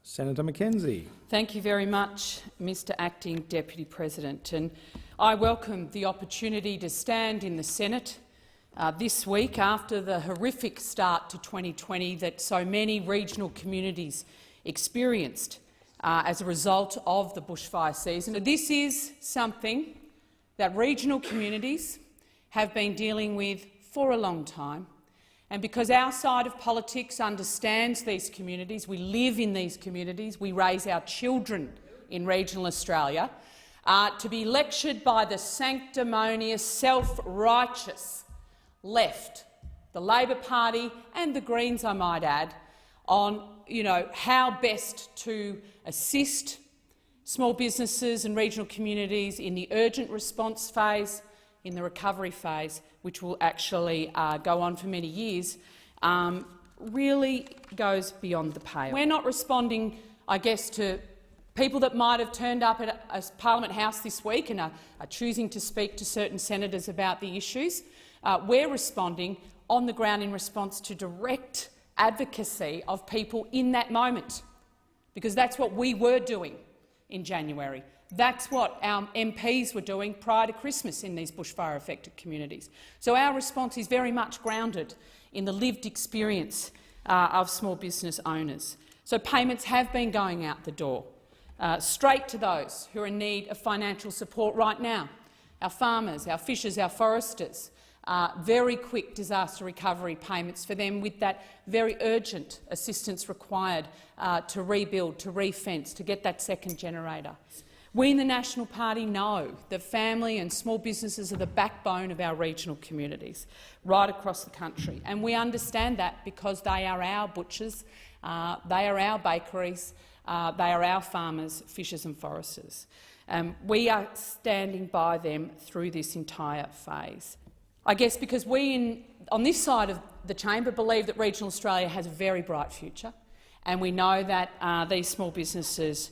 Senator Mackenzie. Thank you very much, Mr Acting Deputy President. And I welcome the opportunity to stand in the Senate this week after the horrific start to 2020 that so many regional communities experienced as a result of the bushfire season. This is something that regional communities have been dealing with for a long time. And because our side of politics understands these communities, we live in these communities, we raise our children in regional Australia, to be lectured by the sanctimonious, self-righteous left, the Labor Party and the Greens, I might add, on how best to assist small businesses and regional communities in the urgent response phase, in the recovery phase, which will actually go on for many years, really goes beyond the pale. We're not responding, I guess, to people that might have turned up at a Parliament House this week and are choosing to speak to certain senators about the issues. We're responding on the ground in response to direct advocacy of people in that moment, because that's what we were doing in January. That's what our MPs were doing prior to Christmas in these bushfire-affected communities. So our response is very much grounded in the lived experience of small business owners. So payments have been going out the door, straight to those who are in need of financial support right now. Our farmers, our fishers, our foresters, very quick disaster recovery payments for them with that very urgent assistance required to rebuild, to re-fence, to get that second generator. We in the National Party know that family and small businesses are the backbone of our regional communities right across the country, and we understand that because they are our butchers, they are our bakeries, they are our farmers, fishers and foresters. We are standing by them through this entire phase. I guess because we on this side of the chamber believe that regional Australia has a very bright future, and we know that these small businesses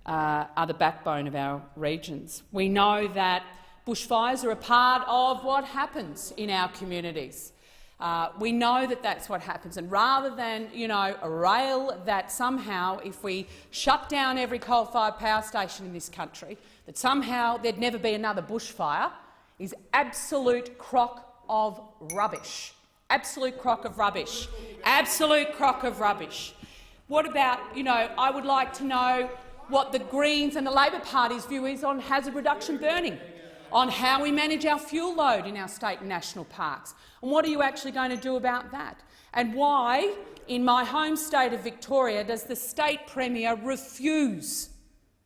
are the backbone of our regions. We know that bushfires are a part of what happens in our communities. We know that that's what happens, and rather than rail that somehow if we shut down every coal-fired power station in this country, that somehow there'd never be another bushfire, is absolute crock of rubbish. Absolute crock of rubbish. Absolute crock of rubbish. What about, I would like to know what the Greens and the Labor Party's view is on hazard reduction burning, on how we manage our fuel load in our state and national parks, and what are you actually going to do about that? And why, in my home state of Victoria, does the state Premier refuse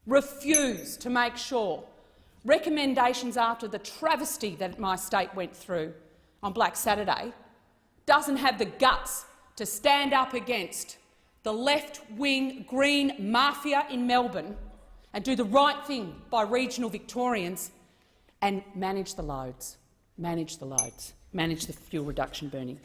to make sure recommendations after the travesty that my state went through on Black Saturday, doesn't have the guts to stand up against the left-wing Green mafia in Melbourne and do the right thing by regional Victorians and manage the loads, manage the fuel reduction burning.